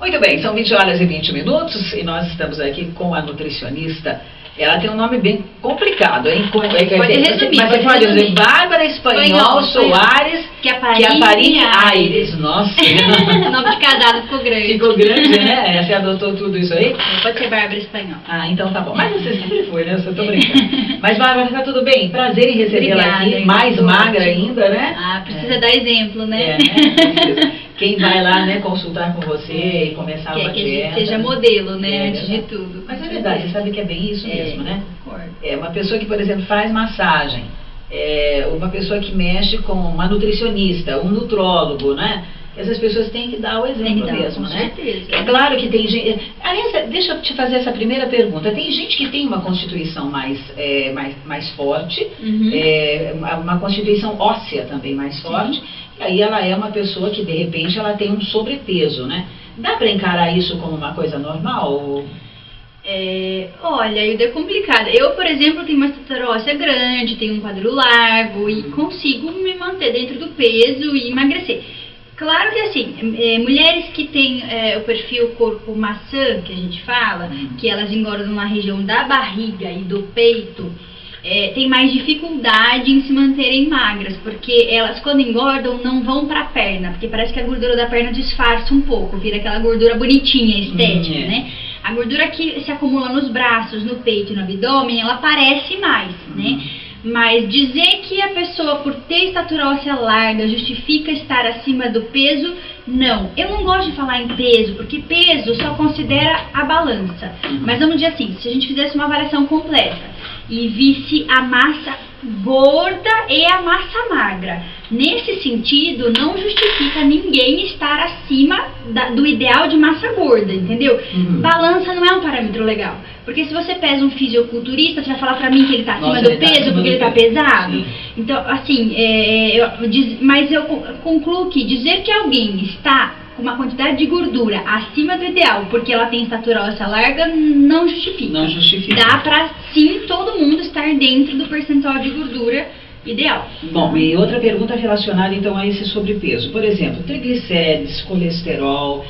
Muito bem, são 20 horas e 20 minutos e nós estamos aqui com a nutricionista. Ela tem um nome bem complicado, hein? Pode resumir, mas você pode dizer Bárbara Espanhol Soares Chiaparini Aires. Nossa! O nome de casado ficou grande. Ficou grande, né? Você adotou tudo isso aí? Pode ser Bárbara Espanhol. Ah, então tá bom. Mas você sempre foi, né? Eu tô brincando. Mas Bárbara, tá tudo bem? Prazer em recebê-la aqui. Mais magra ainda, né? Ah, precisa dar exemplo, né? Precisa. Quem vai lá, né, consultar com você e começar uma dieta. Que a gente seja modelo, né, antes de tudo. Mas é verdade, você sabe que é bem isso mesmo, né? Concordo. É uma pessoa que, por exemplo, faz massagem, uma pessoa que mexe com uma nutricionista, um nutrólogo, né? Essas pessoas têm que dar o exemplo mesmo, né? Certeza. É claro que tem gente... Aliás, deixa eu te fazer essa primeira pergunta. Tem gente que tem uma constituição mais forte, uma constituição óssea também mais forte, e aí ela é uma pessoa que, de repente, ela tem um sobrepeso, né? Dá para encarar isso como uma coisa normal? Olha, é complicado. Eu, por exemplo, tenho uma estrutura óssea grande, tenho um quadril largo e consigo me manter dentro do peso e emagrecer. Claro que assim, mulheres que têm o perfil corpo maçã, que a gente fala, que elas engordam na região da barriga e do peito, têm mais dificuldade em se manterem magras, porque elas quando engordam não vão pra perna, porque parece que a gordura da perna disfarça um pouco, vira aquela gordura bonitinha, estética, né? A gordura que se acumula nos braços, no peito e no abdômen, ela aparece mais, né? Mas dizer que a pessoa, por ter estatura óssea larga, justifica estar acima do peso, não. Eu não gosto de falar em peso, porque peso só considera a balança. Mas vamos dizer assim, se a gente fizesse uma avaliação completa e visse a massa gorda e a massa magra, nesse sentido, não justifica ninguém estar acima do ideal de massa gorda, entendeu? Balança não é um parâmetro legal. Porque se você pesa um fisiculturista, você vai falar pra mim que ele tá acima do peso porque ele tá pesado? Sim. Então, assim, mas eu concluo que dizer que alguém está com uma quantidade de gordura acima do ideal porque ela tem estatura óssea larga, não justifica. Não justifica. Dá pra, sim, todo mundo estar dentro do percentual de gordura ideal. Bom, e outra pergunta relacionada então a esse sobrepeso. Por exemplo, triglicérides, colesterol,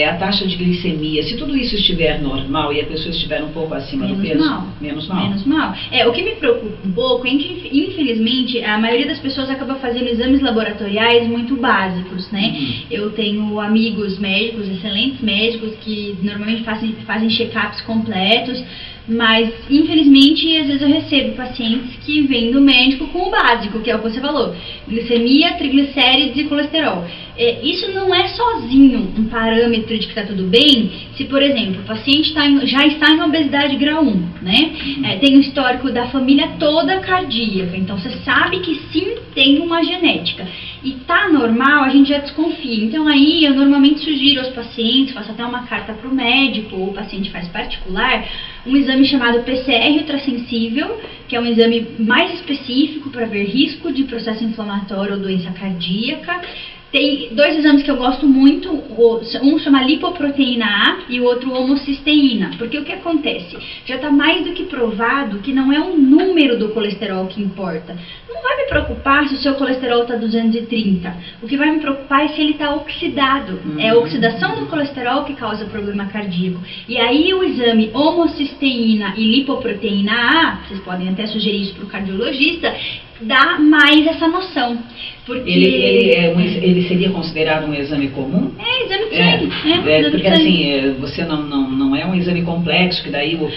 a taxa de glicemia, se tudo isso estiver normal e a pessoa estiver um pouco acima do peso, menos mal. Menos mal. O que me preocupa um pouco é que, infelizmente, a maioria das pessoas acaba fazendo exames laboratoriais muito básicos, né? Eu tenho amigos médicos, excelentes médicos, que normalmente fazem check-ups completos, mas, infelizmente, às vezes eu recebo pacientes que vêm do médico com o básico, que é o que você falou, glicemia, triglicérides e colesterol. Isso não é sozinho um parâmetro de que está tudo bem, se, por exemplo, o paciente já está em obesidade grau 1, né? Tem um histórico da família toda cardíaca, então você sabe que sim, tem uma genética. E tá normal, a gente já desconfia. Então aí eu normalmente sugiro aos pacientes, faço até uma carta para o médico, ou o paciente faz particular, um exame chamado PCR ultrassensível, que é um exame mais específico para ver risco de processo inflamatório ou doença cardíaca. Tem dois exames que eu gosto muito, um chama lipoproteína A e o outro homocisteína, porque o que acontece? Já está mais do que provado que não é o número do colesterol que importa. Não vai me preocupar se o seu colesterol está 230, o que vai me preocupar é se ele está oxidado. É a oxidação do colesterol que causa problema cardíaco. E aí o exame homocisteína e lipoproteína A, vocês podem até sugerir isso para o cardiologista, dá mais essa noção. Porque ele seria considerado um exame comum? Exame de sangue. Porque assim, você não é um exame complexo, que daí o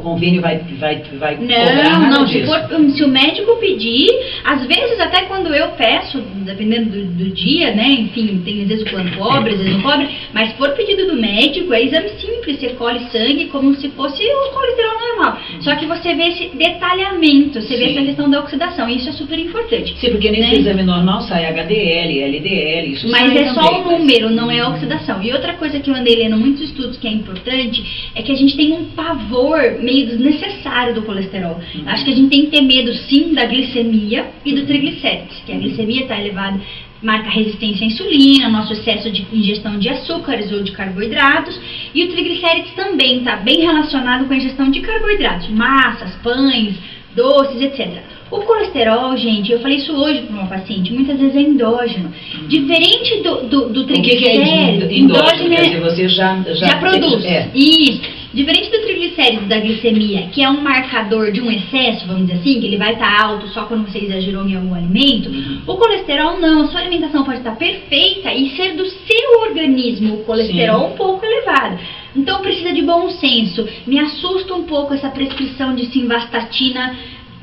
convênio vai cobrar nada disso. Se o médico pedir, às vezes até quando eu peço, dependendo do dia, né, enfim, tem às vezes o plano cobre, às vezes não cobre, mas se for pedido do médico, é exame simples, você colhe sangue como se fosse o colesterol normal. Só que você vê esse detalhamento, você vê essa questão da oxidação, e isso é super importante. Sim, porque nesse exame normal sai HDL, LDL, isso mas sai é só o número, não é a oxidação. E outra coisa que eu andei lendo muitos estudos que é importante, é que a gente tem um pavor meio desnecessário do colesterol. Acho que a gente tem que ter medo sim da glicemia e do triglicérides, que a glicemia está elevada, marca resistência à insulina, nosso excesso de ingestão de açúcares ou de carboidratos, e o triglicérides também está bem relacionado com a ingestão de carboidratos, massas, pães, doces, etc. O colesterol, gente, eu falei isso hoje para uma paciente, muitas vezes é endógeno. Diferente do triglicérido, endógeno, quer dizer, você já produz. Isso. Diferente do triglicérido da glicemia, que é um marcador de um excesso, vamos dizer assim, que ele vai estar alto só quando você exagerou em algum alimento, o colesterol não, a sua alimentação pode estar perfeita e ser do seu organismo o colesterol um pouco elevado. Então precisa de bom senso. Me assusta um pouco essa prescrição de simvastatina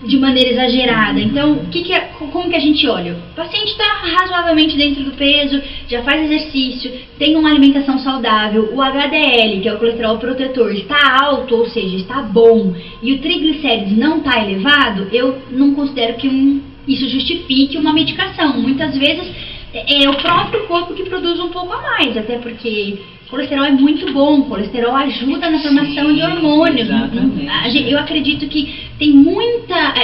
de maneira exagerada. Então, como que a gente olha? O paciente está razoavelmente dentro do peso, já faz exercício, tem uma alimentação saudável, o HDL, que é o colesterol protetor, está alto, ou seja, está bom, e o triglicérides não está elevado, eu não considero que isso justifique uma medicação. Muitas vezes é o próprio corpo que produz um pouco a mais, até porque colesterol é muito bom, colesterol ajuda na formação de hormônios. Eu acredito que tem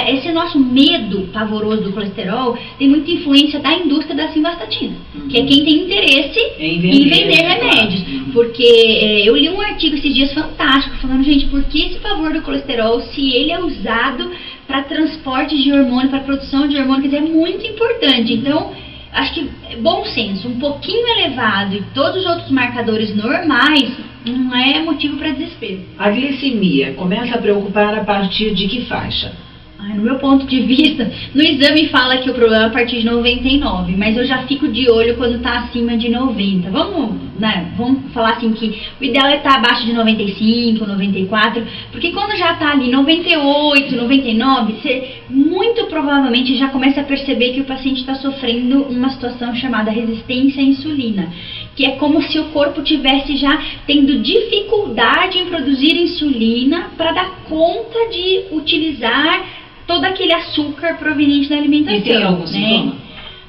esse nosso medo pavoroso do colesterol tem muita influência da indústria da simvastatina, que é quem tem interesse em vender remédios. Porque eu li um artigo esses dias fantástico, falando, gente, por que esse pavor do colesterol se ele é usado para transporte de hormônio, para produção de hormônio, que é muito importante. Então, acho que bom senso, um pouquinho elevado e todos os outros marcadores normais, não é motivo para desespero. A glicemia começa a preocupar a partir de que faixa? No meu ponto de vista, no exame fala que o problema é a partir de 99, mas eu já fico de olho quando está acima de 90. Vamos falar assim que o ideal é estar abaixo de 95, 94, porque quando já está ali 98, 99, você muito provavelmente já começa a perceber que o paciente está sofrendo uma situação chamada resistência à insulina, que é como se o corpo tivesse já tendo dificuldade em produzir insulina para dar conta de utilizar todo aquele açúcar proveniente da alimentação. E tem algum sintoma?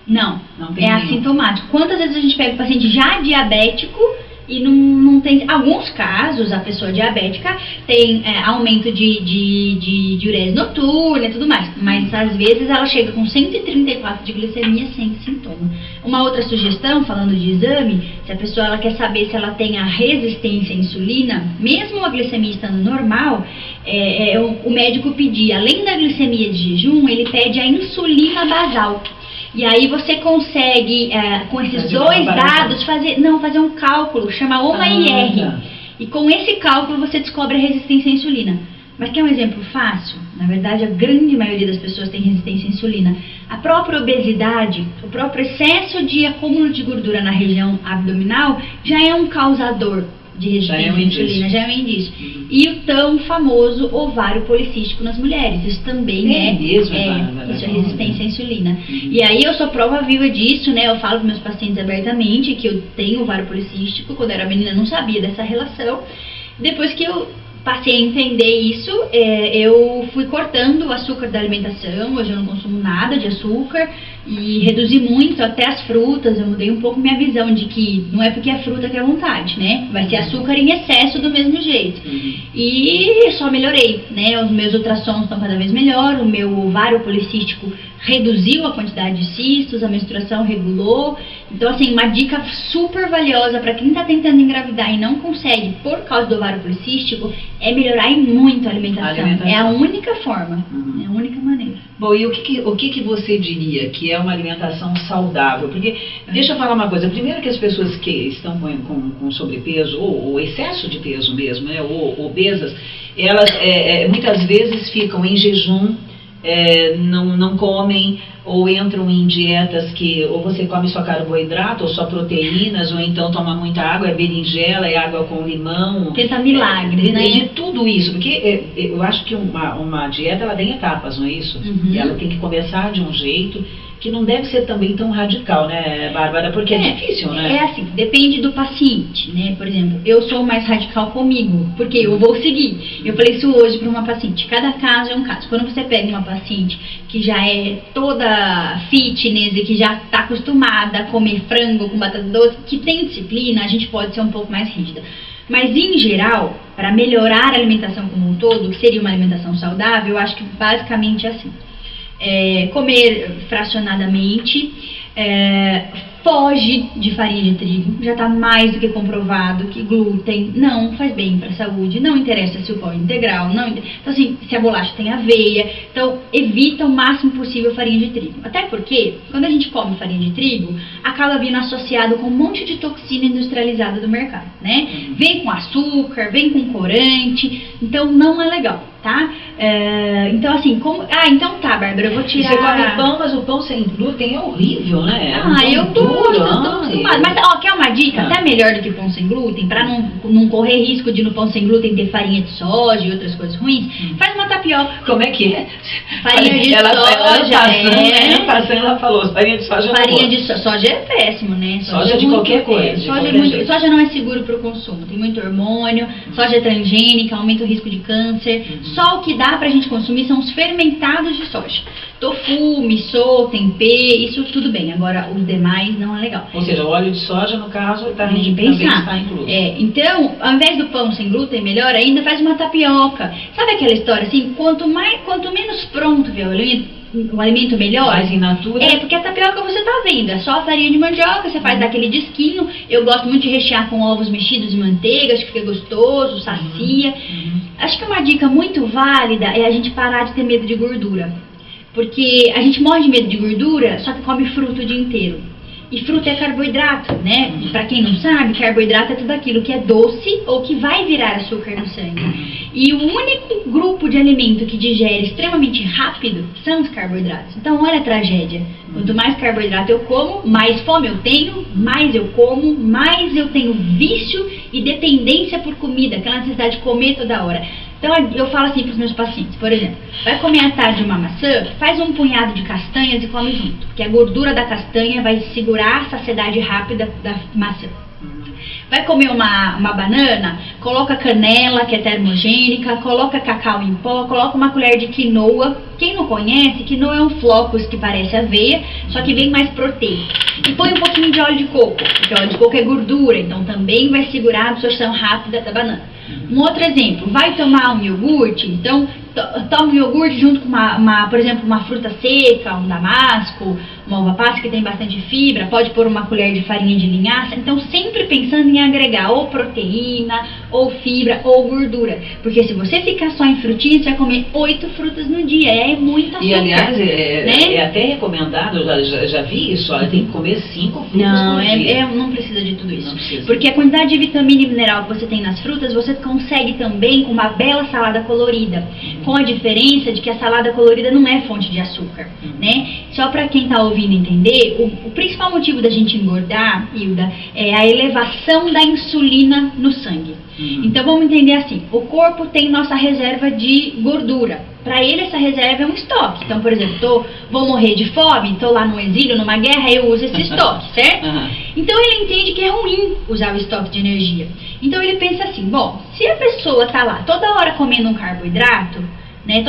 Não tem assintomático. Quantas vezes a gente pega o paciente já diabético e não tem... Alguns casos, a pessoa diabética tem aumento de diurese noturna e tudo mais, mas às vezes ela chega com 134 de glicemia sem sintoma. Uma outra sugestão, falando de exame, se a pessoa ela quer saber se ela tem a resistência à insulina, mesmo a glicemia estando normal, o médico pedir, além da glicemia de jejum, ele pede a insulina basal. E aí você consegue, com esses dois dados, fazer um cálculo, chama OMA-IR. E com esse cálculo você descobre a resistência à insulina. Mas quer um exemplo fácil? Na verdade, a grande maioria das pessoas tem resistência à insulina. A própria obesidade, o próprio excesso de acúmulo de gordura na região abdominal já é um causador de resistência à insulina, já é um indício. E o tão famoso ovário policístico nas mulheres, isso também isso é resistência à insulina. E aí eu sou prova viva disso, né? Eu falo para meus pacientes abertamente que eu tenho ovário policístico. Quando eu era menina eu não sabia dessa relação. Depois que eu passei a entender isso, eu fui cortando o açúcar da alimentação. Hoje eu não consumo nada de açúcar e reduzi muito até as frutas. Eu mudei um pouco minha visão de que não é porque é fruta que é vontade, né? Vai ser açúcar em excesso do mesmo jeito. E só melhorei, né? Os meus ultrassons estão cada vez melhor, o meu ovário policístico reduziu a quantidade de cistos, a menstruação regulou. Então, assim, uma dica super valiosa para quem está tentando engravidar e não consegue por causa do ovário policístico é melhorar muito a alimentação. É a única forma, é a única maneira. Bom, e o que você diria que é uma alimentação saudável? Porque, deixa eu falar uma coisa, primeiro que as pessoas que estão com sobrepeso, ou excesso de peso mesmo, né, ou obesas, elas muitas vezes ficam em jejum, não comem, ou entram em dietas que ou você come só carboidrato, ou só proteínas, ou então toma muita água, é berinjela, é água com limão. Tenta milagre, né? De tudo isso, porque eu acho que uma dieta ela tem etapas, não é isso? E ela tem que começar de um jeito que não deve ser também tão radical, né, Bárbara? Porque é difícil, né? É assim, depende do paciente, né? Por exemplo, eu sou mais radical comigo, porque eu vou seguir. Eu falei isso hoje para uma paciente. Cada caso é um caso. Quando você pega uma paciente que já é toda fitness e que já está acostumada a comer frango com batata doce, que tem disciplina, a gente pode ser um pouco mais rígida. Mas, em geral, para melhorar a alimentação como um todo, que seria uma alimentação saudável, eu acho que basicamente é assim. Comer fracionadamente, Foge de farinha de trigo, já está mais do que comprovado que glúten não faz bem para a saúde, não interessa se o pão é integral, então assim, se a bolacha tem aveia, então evita o máximo possível a farinha de trigo. Até porque, quando a gente come farinha de trigo, acaba vindo associado com um monte de toxina industrializada do mercado, né? Vem com açúcar, vem com corante, então não é legal, tá? Então assim, então tá, Bárbara, eu vou tirar... Você come pão, mas o pão sem glúten é horrível, né? Eu tô acostumada. Mas ó, quer uma dica até melhor do que pão sem glúten? Pra não correr risco de no pão sem glúten ter farinha de soja e outras coisas ruins, faz uma tapioca. Como é que é? Farinha de soja. Ela falou, farinha de soja farinha de soja é péssimo, né? Soja de qualquer coisa. Soja não é seguro para o consumo, tem muito hormônio, soja é transgênica, aumenta o risco de câncer. Só o que dá pra gente consumir são os fermentados de soja. Tofu, miso, tempê, isso tudo bem. Agora, os demais não é legal. Ou seja, o óleo de soja, no caso, também está incluso. Então, ao invés do pão sem glúten, melhor ainda, faz uma tapioca. Sabe aquela história assim? Quanto menos pronto vier o alimento melhor. Mais in natura. Porque a tapioca você tá vendo, é só a farinha de mandioca, você faz daquele disquinho. Eu gosto muito de rechear com ovos mexidos e manteiga, acho que fica gostoso, sacia. Acho que uma dica muito válida é a gente parar de ter medo de gordura. Porque a gente morre de medo de gordura, só que come fruta o dia inteiro. E fruta é carboidrato, né? Pra quem não sabe, carboidrato é tudo aquilo que é doce ou que vai virar açúcar no sangue. E o único grupo de alimento que digere extremamente rápido são os carboidratos. Então, olha a tragédia. Quanto mais carboidrato eu como, mais fome eu tenho, mais eu como, mais eu tenho vício e dependência por comida, aquela necessidade de comer toda hora. Então, eu falo assim para os meus pacientes, por exemplo, vai comer à tarde uma maçã, faz um punhado de castanhas e come junto, porque a gordura da castanha vai segurar a saciedade rápida da maçã. Vai comer uma banana, coloca canela, que é termogênica, coloca cacau em pó, coloca uma colher de quinoa. Quem não conhece, quinoa é um flocos que parece aveia, só que bem mais proteico. E põe um pouquinho de óleo de coco, porque óleo de coco é gordura, então também vai segurar a absorção rápida da banana. Um outro exemplo, vai tomar um iogurte, então toma um iogurte junto com por exemplo, uma fruta seca, um damasco, uma uva passa que tem bastante fibra, pode pôr uma colher de farinha de linhaça, então sempre pensando em agregar ou proteína, ou fibra, ou gordura, porque se você ficar só em frutinha, você vai comer 8 frutas no dia, é muito açúcar. E aliás, né? é até recomendado, eu já vi isso, olha, tem que comer 5 frutas por dia. Não precisa de tudo isso, precisa. Porque a quantidade de vitamina e mineral que você tem nas frutas, você consegue também com uma bela salada colorida, com a diferença de que a salada colorida não é fonte de açúcar, né? Só para quem está ouvindo entender, o principal motivo da gente engordar, Hilda, é a elevação da insulina no sangue. Então vamos entender assim, o corpo tem nossa reserva de gordura. Para ele essa reserva é um estoque. Então, por exemplo, vou morrer de fome, estou lá no exílio, numa guerra, eu uso esse estoque, certo? Então ele entende que é ruim usar o estoque de energia. Então ele pensa assim, bom, se a pessoa está lá toda hora comendo um carboidrato, né,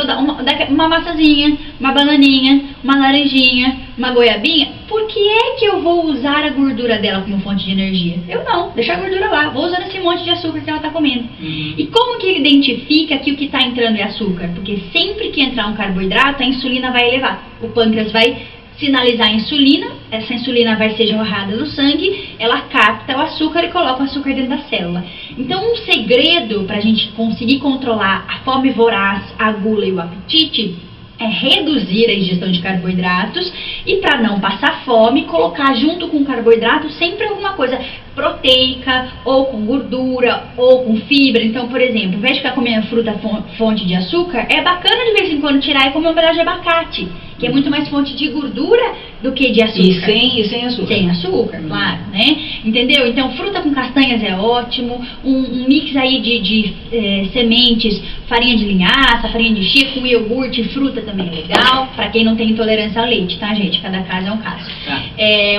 uma maçãzinha, uma bananinha, uma laranjinha, uma goiabinha, por que é que eu vou usar a gordura dela como fonte de energia? Eu não, deixa a gordura lá, vou usando esse monte de açúcar que ela está comendo. E como que ele identifica que o que está entrando é açúcar? Porque sempre que entrar um carboidrato, a insulina vai elevar, o pâncreas vai sinalizar a insulina, essa insulina vai ser jorrada no sangue, ela capta o açúcar e coloca o açúcar dentro da célula. Então um segredo para a gente conseguir controlar a fome voraz, a gula e o apetite é reduzir a ingestão de carboidratos e, para não passar fome, colocar junto com o carboidrato sempre alguma coisa proteica, ou com gordura, ou com fibra. Então, por exemplo, ao invés de ficar comendo fruta fonte de açúcar, é bacana de vez em quando tirar e comer um pedaço de abacate, que é muito mais fonte de gordura do que de açúcar. E sem açúcar. Sem açúcar, claro, né? Entendeu? Então, fruta com castanhas é ótimo, um mix aí de sementes, farinha de linhaça, farinha de chia, com iogurte e fruta também é legal, pra quem não tem intolerância ao leite, tá, gente? Cada caso é um caso.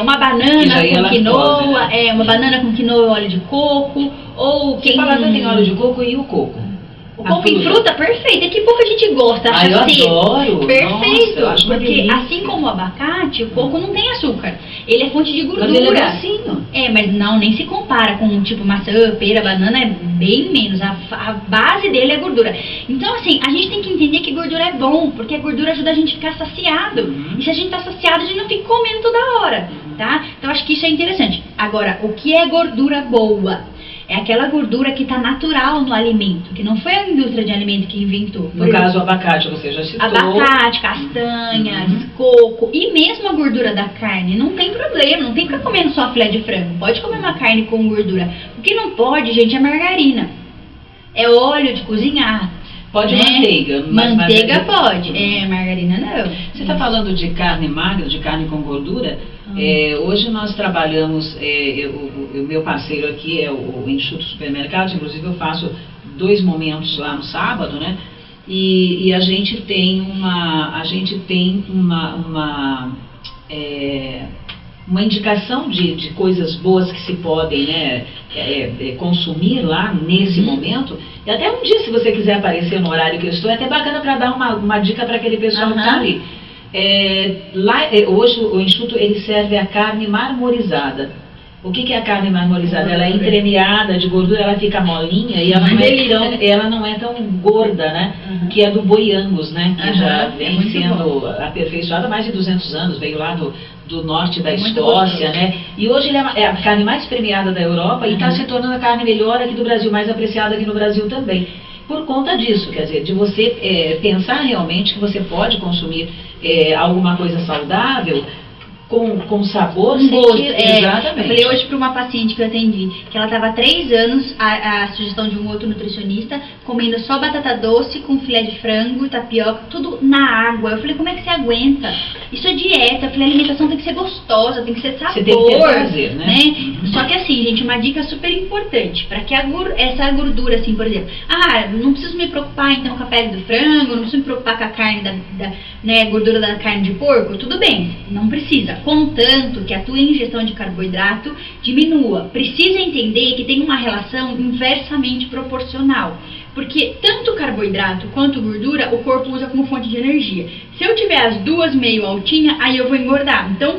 Uma banana com quinoa, né? Uma banana com quinoa e óleo de coco, ou quem fala que tem óleo de coco e o coco. O coco em fruta, perfeito. É que pouca gente gosta, acha eu adoro. Perfeito. Nossa, porque assim como o abacate, o coco não tem açúcar. Ele é fonte de gordura. Mas ele é docinho. Mas não, nem se compara com tipo maçã, pera, banana, é bem menos. A base dele é gordura. Então assim, a gente tem que entender que gordura é bom, porque a gordura ajuda a gente a ficar saciado. E se a gente tá saciado, a gente não fica comendo toda hora. tá? Então acho que isso é interessante. Agora, o que é gordura boa? É aquela gordura que está natural no alimento, que não foi a indústria de alimento que inventou. No caso, o abacate, você já citou. Abacate, castanhas, coco e mesmo a gordura da carne. Não tem problema, não tem que ficar comendo só filé de frango. Pode comer uma carne com gordura. O que não pode, gente, é margarina. É óleo de cozinhar. Pode manteiga. Manteiga pode, margarina não. Você está falando de carne magra, de carne com gordura? Hoje nós trabalhamos, o meu parceiro aqui é o Instituto Supermercados, inclusive eu faço 2 momentos lá no sábado, né? E a gente tem uma indicação de coisas boas que se podem, né, consumir lá nesse momento. E até um dia, se você quiser aparecer no horário que eu estou, é até bacana para dar uma dica para aquele pessoal que está ali. Hoje o Instituto ele serve a carne marmorizada. O que é a carne marmorizada? Ela é entremeada de gordura, ela fica molinha e ela não é tão gorda, né? Que é do boi Angus, né? Que já vem sendo aperfeiçoada há mais de 200 anos, veio lá do norte da Escócia, né? E hoje ele é a carne mais premiada da Europa e está se tornando a carne melhor aqui do Brasil, mais apreciada aqui no Brasil também. Por conta disso, quer dizer, de você pensar realmente que você pode consumir alguma coisa saudável com sabor, sem gosto. Exatamente. Eu falei hoje para uma paciente que eu atendi, que ela estava há 3 anos, a sugestão de um outro nutricionista, comendo só batata doce com filé de frango, tapioca, tudo na água. Eu falei, como é que você aguenta? Isso é dieta. Eu falei, a alimentação tem que ser gostosa, tem que ser sabor. Você tem que ter prazer, né? Só que assim, gente, uma dica super importante, para que essa gordura, assim, por exemplo, não preciso me preocupar então com a pele do frango, não preciso me preocupar com a carne gordura da carne de porco, tudo bem, não precisa. Contanto que a tua ingestão de carboidrato diminua. Precisa entender que tem uma relação inversamente proporcional. Porque tanto carboidrato quanto gordura o corpo usa como fonte de energia. Se eu tiver as duas meio altinha, aí eu vou engordar. Então,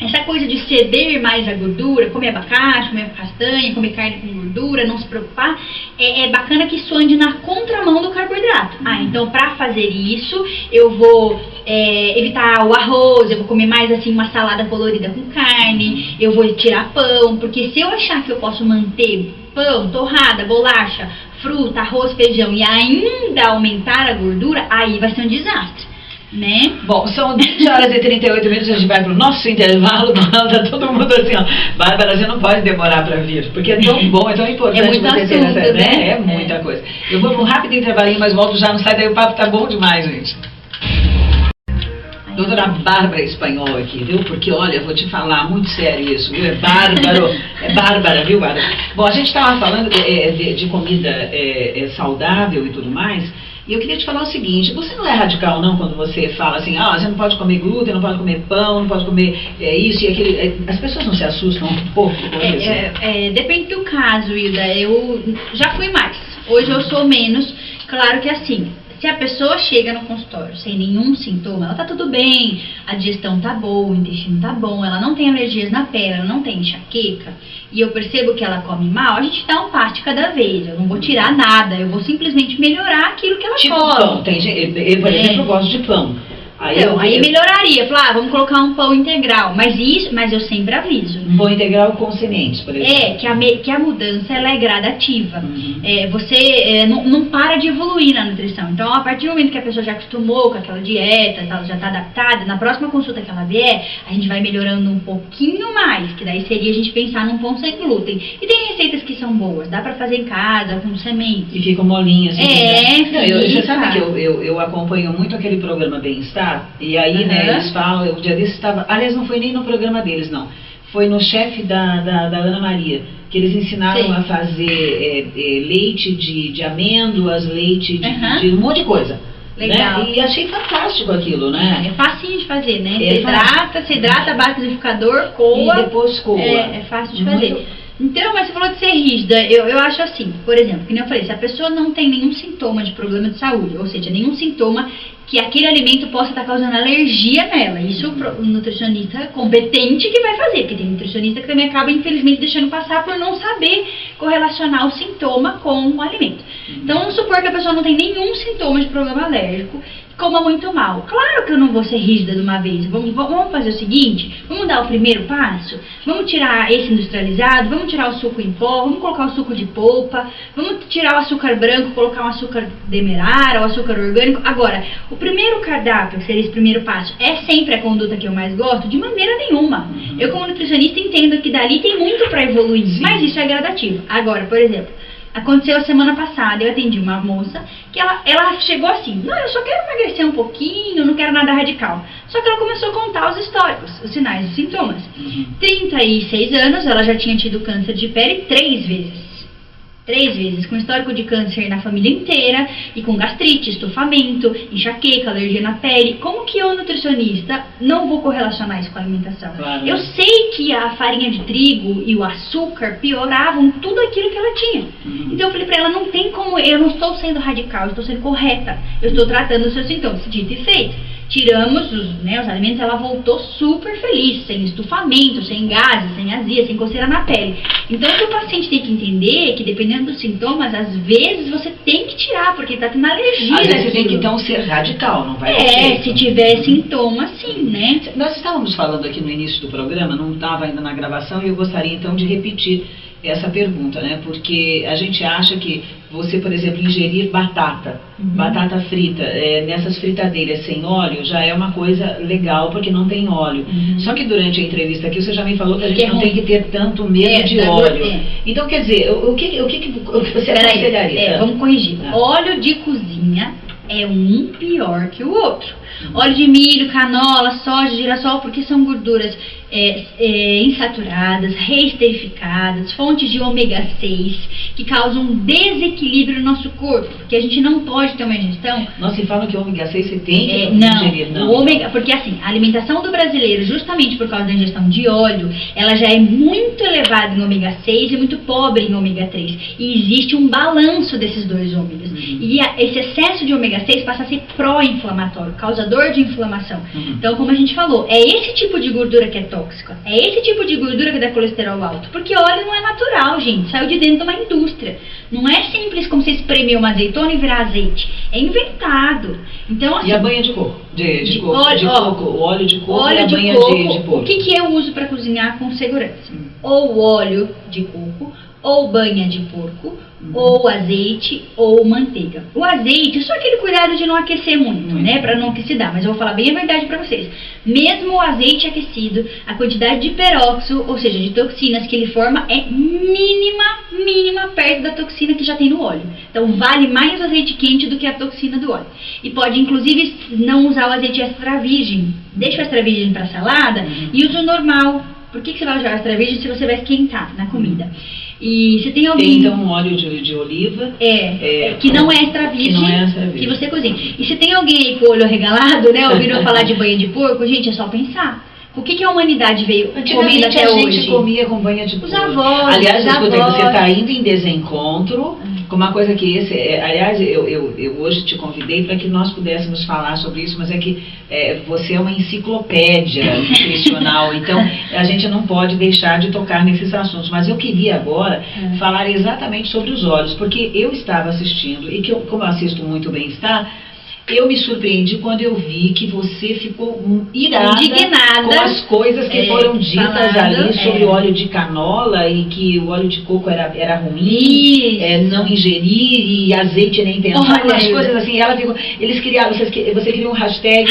essa coisa de ceder mais a gordura, comer abacate, comer castanha, comer carne com gordura, não se preocupar, é bacana que isso ande na contramão do carboidrato. Então para fazer isso, eu vou evitar o arroz, eu vou comer mais assim uma salada colorida com carne, eu vou tirar pão, porque se eu achar que eu posso manter pão, torrada, bolacha, fruta, arroz, feijão e ainda aumentar a gordura, aí vai ser um desastre. Né? Bom, são 20h38, a gente vai pro nosso intervalo, tá todo mundo assim, ó, Bárbara, você não pode demorar para vir, porque é tão bom, é tão importante você ter essa ideia, é muita coisa. Eu vou para um rápido intervalinho, mas volto já, não sai daí, o papo tá bom demais, gente. Doutora Bárbara Espanhol aqui, viu? Porque, olha, vou te falar, muito sério isso, viu? É Bárbara, viu, Bárbara? Bom, a gente estava falando de comida saudável e tudo mais, e eu queria te falar o seguinte, você não é radical não quando você fala assim, você não pode comer glúten, não pode comer pão, não pode comer isso e aquilo, as pessoas não se assustam um pouco com isso? Depende do caso, Hilda, eu já fui mais, hoje eu sou menos, claro que assim, se a pessoa chega no consultório sem nenhum sintoma, ela tá tudo bem, a digestão tá boa, o intestino tá bom, ela não tem alergias na pele, ela não tem enxaqueca, e eu percebo que ela come mal, a gente dá um passo de cada vez, eu não vou tirar nada, eu vou simplesmente melhorar aquilo que ela come. Pão, por exemplo, eu gosto de pão. Aí melhoraria, falar, vamos colocar um pão integral, mas eu sempre aviso. Um pão integral com sementes, por exemplo. Que a mudança ela é gradativa. Você não para de evoluir na nutrição. Então, a partir do momento que a pessoa já acostumou com aquela dieta, já está adaptada, na próxima consulta que ela vier, a gente vai melhorando um pouquinho mais, que daí seria a gente pensar num pão sem glúten. E tem receitas que são boas, dá pra fazer em casa, com sementes. E ficam molinhas. Você sabe que eu acompanho muito aquele programa Bem-Estar. E aí, né, eles falam, o dia desses estava, aliás, não foi nem no programa deles, não, foi no chefe da Ana Maria, que eles ensinaram a fazer leite de amêndoas, leite de um monte de coisa. Legal. Né? E achei fantástico aquilo, né? É facinho de fazer, né? Você hidrata, bate no liquidificador, coa. E depois coa. É fácil de fazer. Então, mas você falou de ser rígida, eu acho assim, por exemplo, que nem eu falei, se a pessoa não tem nenhum sintoma de problema de saúde, ou seja, nenhum sintoma que aquele alimento possa estar causando alergia nela, isso o nutricionista competente que vai fazer, porque tem nutricionista que também acaba, infelizmente, deixando passar por não saber correlacionar o sintoma com o alimento. Então, vamos supor que a pessoa não tem nenhum sintoma de problema alérgico, coma muito mal. Claro que eu não vou ser rígida de uma vez. Vamos fazer o seguinte, vamos dar o primeiro passo, vamos tirar esse industrializado, vamos tirar o suco em pó, vamos colocar o suco de polpa, vamos tirar o açúcar branco, colocar um açúcar demerara, o açúcar orgânico. Agora, o primeiro cardápio, que seria esse primeiro passo, é sempre a conduta que eu mais gosto? De maneira nenhuma. Eu, como nutricionista, entendo que dali tem muito para evoluir, mas isso é gradativo. Agora, por exemplo, aconteceu a semana passada, eu atendi uma moça que ela chegou assim, não, eu só quero emagrecer um pouquinho, não quero nada radical. Só que ela começou a contar os históricos, os sinais e sintomas. 36 anos, ela já tinha tido câncer de pele 3 vezes. 3 vezes, com histórico de câncer na família inteira, e com gastrite, estufamento, enxaqueca, alergia na pele. Como que eu, nutricionista, não vou correlacionar isso com a alimentação? Claro. Eu sei que a farinha de trigo e o açúcar pioravam tudo aquilo que ela tinha. Então eu falei pra ela, não tem como, eu não estou sendo radical, eu estou sendo correta. Eu estou tratando os seus sintomas, dito e feito. Tiramos os alimentos, ela voltou super feliz, sem estufamento, sem gases, sem azia, sem coceira na pele. Então o que o paciente tem que entender é que dependendo dos sintomas, às vezes você tem que tirar, porque tá tendo alergia. Às vezes você tem que então ser radical, não vai ter jeito. Se tiver sintomas, sim, né? Nós estávamos falando aqui no início do programa, não estava ainda na gravação, e eu gostaria então de repetir essa pergunta, né? Porque a gente acha que você, por exemplo, ingerir batata frita, nessas fritadeiras sem óleo, já é uma coisa legal, porque não tem óleo. Só que durante a entrevista aqui, você já me falou que a gente não tem que ter tanto medo de óleo. Então, quer dizer, o que você aconselharia? Vamos corrigir. Óleo de cozinha é um pior que o outro. Óleo de milho, canola, soja, girassol, porque são gorduras insaturadas, reesterificadas, fontes de ômega 6, que causam desequilíbrio no nosso corpo, porque a gente não pode ter uma ingestão. Nossa, e falam que o ômega 6 você tem que ingerir, não. O ômega, porque assim, a alimentação do brasileiro, justamente por causa da ingestão de óleo, ela já é muito elevada em ômega 6 e muito pobre em ômega 3. E existe um balanço desses dois ômegas. E esse excesso de ômega 6 passa a ser pró-inflamatório, causador de inflamação. Então, como a gente falou, é esse tipo de gordura que é tóxica. É esse tipo de gordura que dá colesterol alto. Porque óleo não é natural, gente. Saiu de dentro de uma indústria. Não é simples como você espremer uma azeitona e virar azeite. É inventado. Então, assim, e a banha de coco? O óleo de coco e a banha de porco. O que eu uso para cozinhar com segurança? Ou óleo de coco, ou banha de porco, ou azeite, ou manteiga. O azeite, só aquele cuidado de não aquecer muito, né, para não oxidar, mas eu vou falar bem a verdade para vocês. Mesmo o azeite aquecido, a quantidade de peróxido, ou seja, de toxinas que ele forma é mínima perto da toxina que já tem no óleo. Então vale mais o azeite quente do que a toxina do óleo. E pode inclusive não usar o azeite extra virgem. Deixa o extra virgem para salada e usa o normal. Por que você vai usar o extra virgem se você vai esquentar na comida? E se tem alguém... Tem então um óleo de oliva... que não é extra virgem, que você cozinha. E se tem alguém aí com o olho arregalado, né, ouvindo falar de banha de porco, gente, é só pensar. O que a humanidade veio comendo até hoje? A gente comia com banha de porco. Os avós, aliás, você está indo em desencontro com uma coisa que aliás, eu hoje te convidei para que nós pudéssemos falar sobre isso, mas é que você é uma enciclopédia nutricional, então a gente não pode deixar de tocar nesses assuntos. Mas eu queria agora falar exatamente sobre os óleos, porque eu estava assistindo, e como eu assisto muito Bem-Estar, eu me surpreendi quando eu vi que você ficou irada, indignada com as coisas que foram ditas ali sobre o óleo de canola e que o óleo de coco era ruim, não ingerir, e azeite nem pensar, umas coisas assim. Você criou um hashtag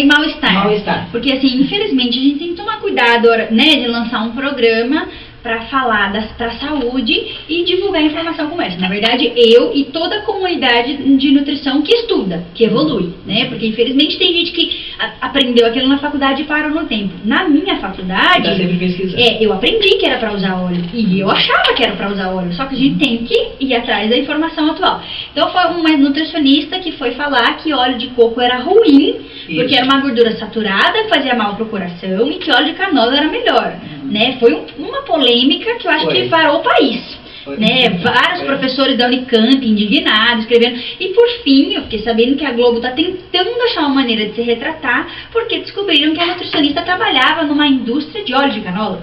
mal-estar. Porque assim, infelizmente a gente tem que tomar cuidado, né, de lançar um programa para falar da saúde e divulgar informação como essa. Na verdade, eu e toda a comunidade de nutrição que estuda, que evolui, né? Porque infelizmente tem gente que aprendeu aquilo na faculdade e parou no tempo. Na minha faculdade, tá sempre pesquisando. Eu aprendi que era para usar óleo e eu achava que era para usar óleo, só que a gente tem que ir atrás da informação atual. Então foi uma nutricionista que foi falar que óleo de coco era ruim, porque era uma gordura saturada, que fazia mal pro coração, e que óleo de canola era melhor, né? Foi uma polêmica que eu acho que parou o país. Né? Vários professores da Unicamp indignados, escrevendo. E por fim, eu fiquei sabendo que a Globo está tentando achar uma maneira de se retratar, porque descobriram que a nutricionista trabalhava numa indústria de óleo de canola.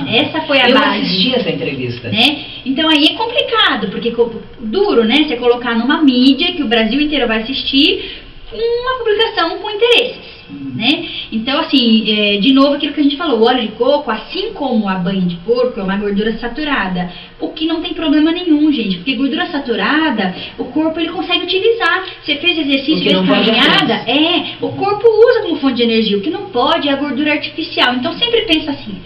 Essa foi a base. Eu assisti essa entrevista. Né? Então aí é complicado, porque duro, né? Você colocar numa mídia que o Brasil inteiro vai assistir uma publicação com interesses. Né? Então, assim, de novo aquilo que a gente falou, o óleo de coco, assim como a banha de porco, é uma gordura saturada, o que não tem problema nenhum, gente, porque gordura saturada, o corpo ele consegue utilizar. Você fez exercício, fez caminhada, o corpo usa como fonte de energia. O que não pode é a gordura artificial. Então sempre pensa assim,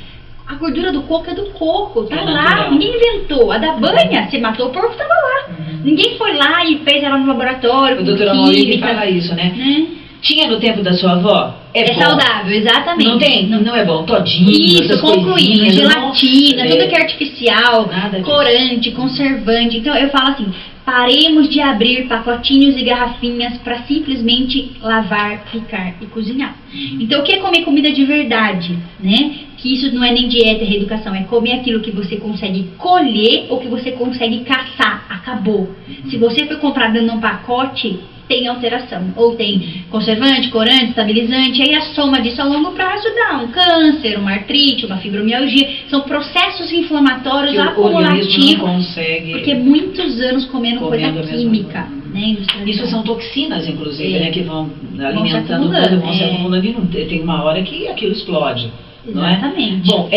a gordura do coco é do coco, tá lá, natural. Ninguém inventou. A da banha, você matou o porco, tava lá. Ninguém foi lá e fez ela no laboratório. O doutor Amaury fala isso, né? Tinha no tempo da sua avó? É saudável, exatamente. Não tem? Não é bom? Todinho, isso, concluindo, gelatina, tudo que é artificial, corante, conservante. Então eu falo assim, paremos de abrir pacotinhos e garrafinhas para simplesmente lavar, picar e cozinhar. Então o que é comer comida de verdade, né? Que isso não é nem dieta, é reeducação, é comer aquilo que você consegue colher ou que você consegue caçar, acabou. Se você foi comprar dentro de um pacote, tem alteração, ou tem conservante, corante, estabilizante, aí a soma disso a longo prazo dá um câncer, uma artrite, uma fibromialgia, são processos inflamatórios que acumulativos, porque muitos anos comendo coisa química, né? Isso são toxinas, inclusive, né, que vão alimentando tudo, vão se acumulando e tem uma hora que aquilo explode. Exatamente. Bom,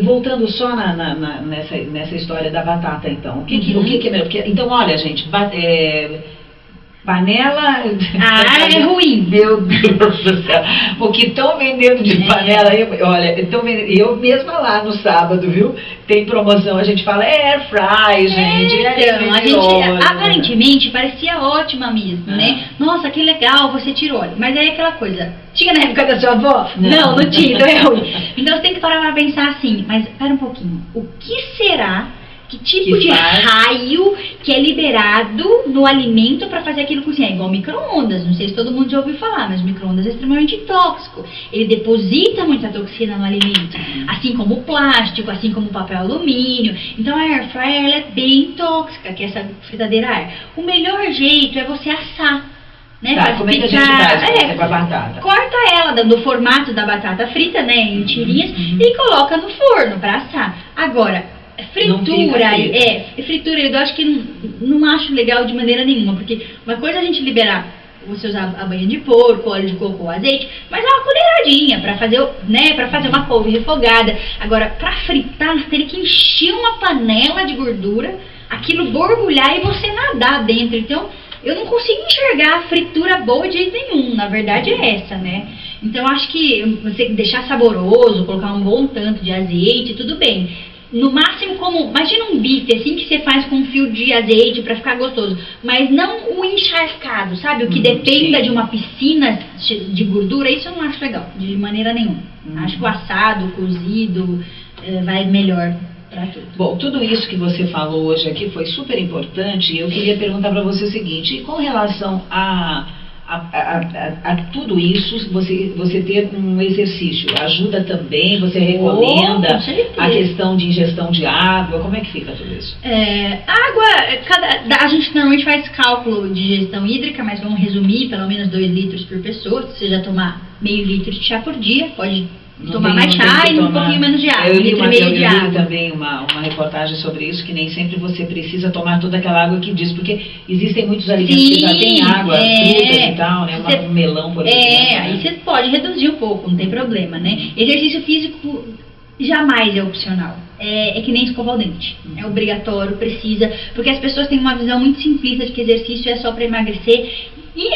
voltando só nessa história da batata, então, o que é melhor? Porque, então, olha, gente, panela... é ruim. Meu Deus do céu. O que estão vendendo de panela, eu mesma lá no sábado, viu? Tem promoção, a gente fala, air fry, gente. Então, aparentemente parecia ótima mesmo, né? Nossa, que legal, você tirou óleo. Mas aí aquela coisa, tinha na época da sua avó? Não tinha, então é ruim. Então você tem que parar pra pensar assim, mas pera um pouquinho, o que será... Que tipo de raio que é liberado no alimento para fazer aquilo cozinhar? Igual micro-ondas, não sei se todo mundo já ouviu falar, mas o micro-ondas é extremamente tóxico. Ele deposita muita toxina no alimento, assim como o plástico, assim como o papel alumínio. Então a air fryer ela é bem tóxica, que é essa fritadeira a ar. O melhor jeito é você assar. Né, como é que a gente faz com a batata? Corta ela, dando o formato da batata frita, né, em tirinhas, e coloca no forno para assar. Agora, fritura eu acho que não acho legal de maneira nenhuma, porque uma coisa é a gente liberar, você usar a banha de porco, óleo de coco ou azeite, mas é uma colheradinha para fazer uma couve refogada. Agora, para fritar, nós teríamos que encher uma panela de gordura, aquilo borbulhar e você nadar dentro. Então, eu não consigo enxergar a fritura boa de jeito nenhum, na verdade é essa, né? Então, eu acho que você deixar saboroso, colocar um bom tanto de azeite, tudo bem. No máximo, imagina um bife assim que você faz com um fio de azeite para ficar gostoso, mas não o encharcado, sabe? O que dependa de uma piscina de gordura, isso eu não acho legal, de maneira nenhuma. Acho que o assado, o cozido, vai melhor para tudo. Bom, tudo isso que você falou hoje aqui foi super importante e eu queria perguntar para você o seguinte, com relação a tudo isso, você ter um exercício ajuda também, você recomenda a questão de ingestão de água, como é que fica tudo isso? A gente normalmente faz cálculo de ingestão hídrica, mas vamos resumir, pelo menos 2 litros por pessoa. Se você já tomar meio litro de chá por dia, pode tomar mais chá e um pouquinho menos de água. Eu li também uma reportagem sobre isso, que nem sempre você precisa tomar toda aquela água que diz, porque existem muitos alimentos que já têm água, frutas e tal, né? Um melão, por exemplo. Aí você pode reduzir um pouco, não tem problema, né? Exercício físico jamais é opcional. É que nem escovar o dente. É obrigatório, precisa, porque as pessoas têm uma visão muito simplista de que exercício é só para emagrecer. E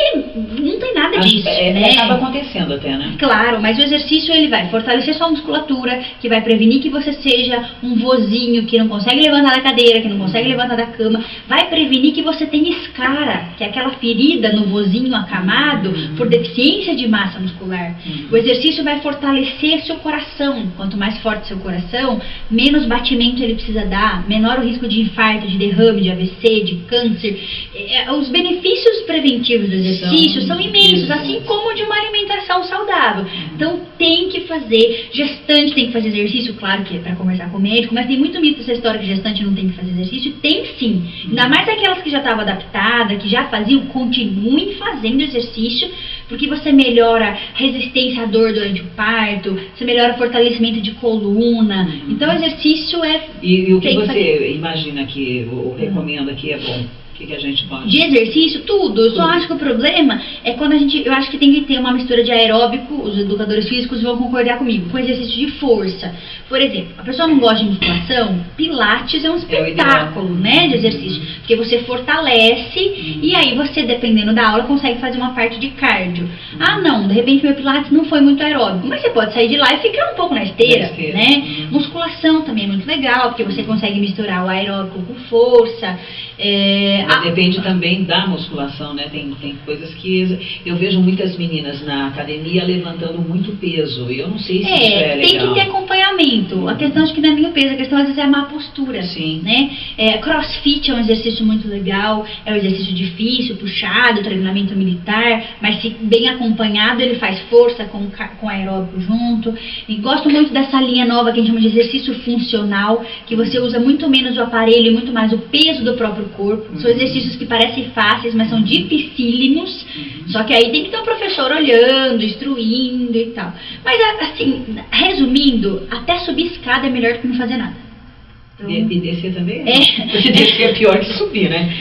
não tem nada disso, né? Acaba acontecendo até, né? Claro, mas o exercício ele vai fortalecer sua musculatura, que vai prevenir que você seja um vozinho que não consegue levantar da cadeira, que não consegue levantar da cama, vai prevenir que você tenha escara, que é aquela ferida no vozinho acamado por deficiência de massa muscular. O exercício vai fortalecer seu coração. Quanto mais forte seu coração, menos batimento ele precisa dar, menor o risco de infarto, de derrame, de AVC, de câncer. Os benefícios preventivos do exercício são imensos, assim como de uma alimentação saudável. Então tem que fazer, gestante tem que fazer exercício, claro que é para conversar com o médico, mas tem muito mito essa história que gestante não tem que fazer exercício. Tem sim, ainda mais aquelas que já estavam adaptadas, que já faziam, continuem fazendo exercício porque você melhora resistência à dor durante o parto, você melhora fortalecimento de coluna. Então o exercício é... E o que você imagina que, ou recomenda que é bom? O que a gente pode? De exercício, tudo. Eu só acho que o problema é quando eu acho que tem que ter uma mistura de aeróbico, os educadores físicos vão concordar comigo, com exercício de força. Por exemplo, a pessoa não gosta de musculação, pilates é um espetáculo, né, de exercício. Porque você fortalece e aí você, dependendo da aula, consegue fazer uma parte de cardio. Ah, não, de repente meu pilates não foi muito aeróbico, mas você pode sair de lá e ficar um pouco na esteira, né? Musculação também é muito legal, porque você consegue misturar o aeróbico com força. Depende também da musculação, né? Tem coisas que eu vejo muitas meninas na academia levantando muito peso. Eu não sei se isso é legal. Tem que ter acompanhamento. A questão acho que não é nem o peso, a questão às vezes é a má postura. Sim. Né? Crossfit é um exercício muito legal, é um exercício difícil, puxado, treinamento militar, mas se bem acompanhado ele faz força com aeróbico junto. E gosto muito dessa linha nova que a gente chama de exercício funcional, que você usa muito menos o aparelho e muito mais o peso do próprio corpo. São exercícios que parecem fáceis, mas são dificílimos. Só que aí tem que ter um professor olhando, instruindo e tal. Mas assim, resumindo, até subir escada é melhor do que não fazer nada. E descer também? Porque descer é pior que subir, né?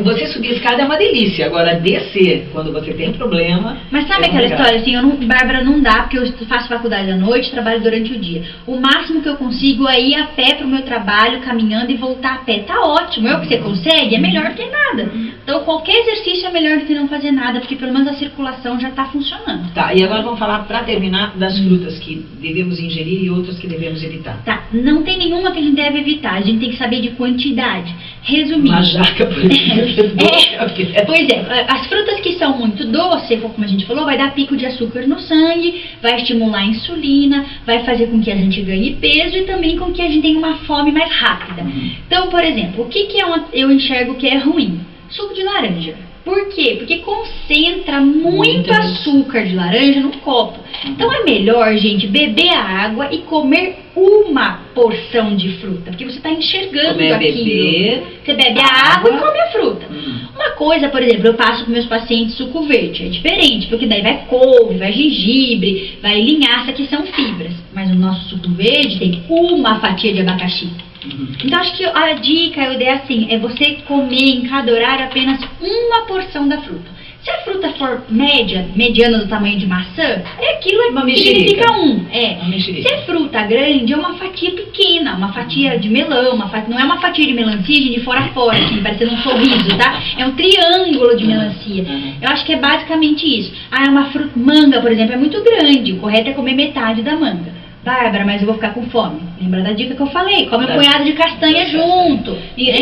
Você subir a escada é uma delícia, agora descer, quando você tem problema... Mas sabe aquela história assim, Bárbara, não dá, porque eu faço faculdade à noite, trabalho durante o dia. O máximo que eu consigo é ir a pé pro meu trabalho, caminhando e voltar a pé. Tá ótimo, é o que você consegue, é melhor do que nada. Então qualquer exercício é melhor do que não fazer nada, porque pelo menos a circulação já tá funcionando. Tá, e agora vamos falar, pra terminar, das frutas que devemos ingerir e outras que devemos evitar. Tá, não tem nenhuma que a gente deve evitar, a gente tem que saber de quantidade. Resumindo. Uma jaca, por exemplo. Pois é, as frutas que são muito doces, como a gente falou, vai dar pico de açúcar no sangue, vai estimular a insulina, vai fazer com que a gente ganhe peso e também com que a gente tenha uma fome mais rápida. Então, por exemplo, o que eu enxergo que é ruim? Suco de laranja. Por quê? Porque concentra muito açúcar de laranja no copo. Então é melhor, gente, beber a água e comer uma porção de fruta, porque você está enxergando aquilo. Você bebe a água e come a fruta. Uma coisa, por exemplo, eu passo para meus pacientes suco verde, é diferente, porque daí vai couve, vai gengibre, vai linhaça, que são fibras. Mas o nosso suco verde tem uma fatia de abacaxi. Então acho que a dica, a ideia assim, é você comer em cada horário apenas uma porção da fruta. Se a fruta for mediana do tamanho de maçã, aquilo significa Se é fruta grande, é uma fatia pequena, uma fatia de melão, não é uma fatia de melancia de fora a fora, assim, parecendo um sorriso, tá? É um triângulo de melancia. Eu acho que é basicamente isso. É uma fruta, manga, por exemplo, é muito grande, o correto é comer metade da manga. Bárbara, mas eu vou ficar com fome. Lembra da dica que eu falei? Come um punhado de castanha junto. E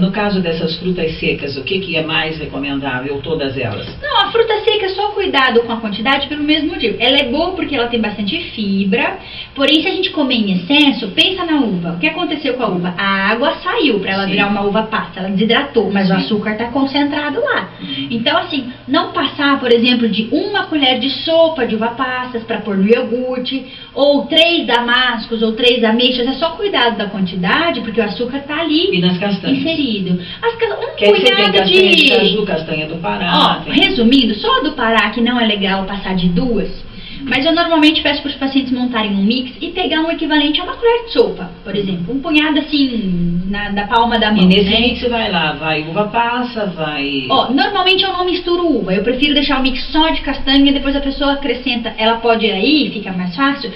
no caso dessas frutas secas, o que é mais recomendável, todas elas? Não, a fruta seca é só cuidado com a quantidade pelo mesmo motivo. Ela é boa porque ela tem bastante fibra, porém se a gente comer em excesso, pensa na uva. O que aconteceu com a uva? A água saiu para ela virar uma uva passa, ela desidratou, mas o açúcar está concentrado lá. Então assim, não passar, por exemplo, de 1 colher de sopa de uva passas para pôr no iogurte, ou 3 damascos, ou 3 ameixas, é só cuidado da quantidade, porque o açúcar está ali e nas castanhas inserido. Cuidado castanha de caju, castanha do Pará. Resumindo, só a do Pará, que não é legal passar de 2, mas eu normalmente peço para os pacientes montarem um mix e pegar um equivalente a 1 colher de sopa, por exemplo, um punhado assim, da palma da mão. E nesse mix vai uva passa, vai... Normalmente eu não misturo uva, eu prefiro deixar o mix só de castanha, depois a pessoa acrescenta, ela pode aí, fica mais fácil,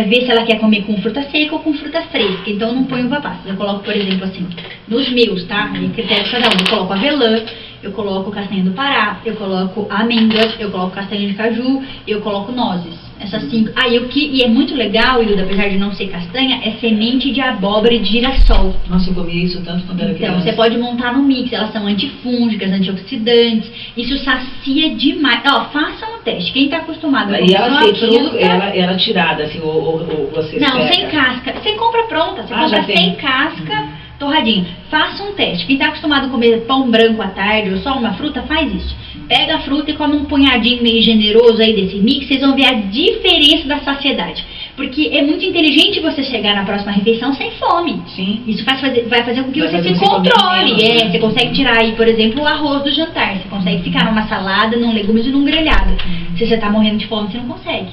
ver se ela quer comer com fruta seca ou com fruta fresca. Então eu não ponho uva passa. Eu coloco, por exemplo, assim, nos meus, tá? Aí critério de cada um. Eu coloco avelã, eu coloco castanha do Pará, eu coloco amêndoas, eu coloco castanha de caju, eu coloco nozes. Essas 5. E é muito legal, Ilda, apesar de não ser castanha, é semente de abóbora e de girassol. Nossa, eu comia isso tanto quando era criança. Então, você pode montar no mix, elas são antifúngicas, antioxidantes, isso sacia demais. Façam um teste, quem está acostumado a comer uma fruta... Ela tirada, assim, ou você... Não, sem casca. Você compra pronta, você compra sem casca, torradinha. Faça um teste. Quem está acostumado a comer pão branco à tarde ou só uma fruta, faz isso. Pega a fruta e come um punhadinho meio generoso aí desse mix, vocês vão ver a diferença da saciedade. Porque é muito inteligente você chegar na próxima refeição sem fome. Sim. Isso vai fazer com que Vai você fazer se você comer controle. menos, né? Você consegue tirar aí, por exemplo, o arroz do jantar. Você consegue ficar numa salada, num legumes e num grelhado. Se você tá morrendo de fome, você não consegue.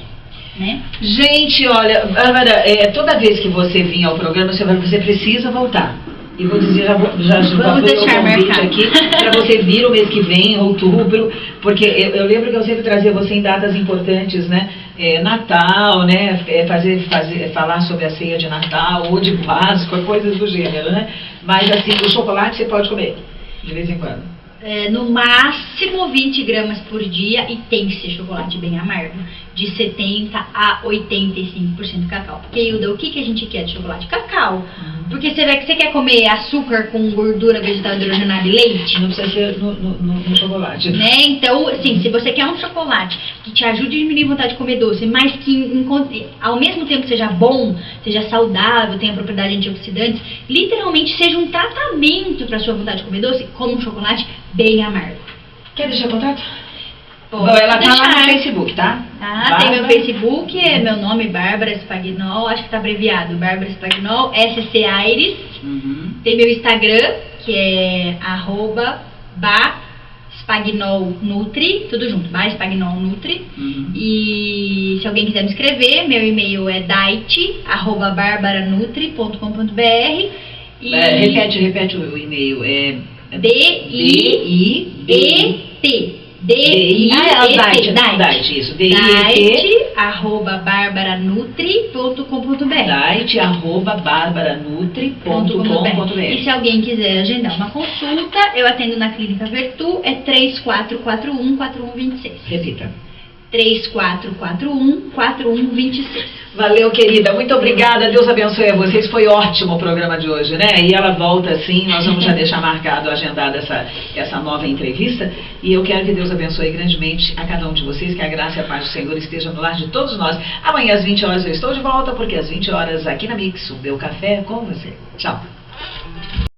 Né? Gente, olha, Bárbara, toda vez que você vir ao programa, você precisa voltar. E vou dizer, já Vamos deixar o convite marcado aqui para você vir o mês que vem, em outubro, porque eu lembro que eu sempre trazia você em datas importantes, né? Natal, né? Falar sobre a ceia de Natal ou de Páscoa, coisas do gênero, né? Mas assim, o chocolate você pode comer de vez em quando. No máximo 20 gramas por dia e tem que ser chocolate bem amargo, de 70% a 85% cacau. Porque, Hilda, o que a gente quer de chocolate? Cacau. Porque você quer comer açúcar com gordura vegetal hidrogenada e leite? Não precisa ser no chocolate. Né? Então, assim, se você quer um chocolate que te ajude a diminuir a vontade de comer doce, mas que ao mesmo tempo seja bom, seja saudável, tenha propriedades antioxidantes, literalmente seja um tratamento para sua vontade de comer doce, como um chocolate bem amargo. Quer deixar contato? Bom, ela tá lá no Facebook, tá? Tem meu Facebook, meu nome é Bárbara Spagnol, acho que tá abreviado, Bárbara Spagnol, SC Aires. Tem meu Instagram, que é @BaSpagnolNutri, tudo junto, BaSpagnolNutri. E se alguém quiser me escrever, meu e-mail é daite@barbaranutri.com.br. Repete o e-mail, DIET. Daite@barbaranutri.com.br. Daite@barbaranutri.com.br. E se alguém quiser agendar uma consulta, eu atendo na Clínica Vertu, é 3441-4126. Repita. 3441-4126. Valeu, querida. Muito obrigada. Deus abençoe a vocês. Foi ótimo o programa de hoje, né? E ela volta assim. Nós vamos já deixar marcado, agendada essa nova entrevista. E eu quero que Deus abençoe grandemente a cada um de vocês. Que a graça e a paz do Senhor esteja no lar de todos nós. Amanhã às 20 horas eu estou de volta, porque às 20 horas aqui na Mix, o meu café é com você. Tchau.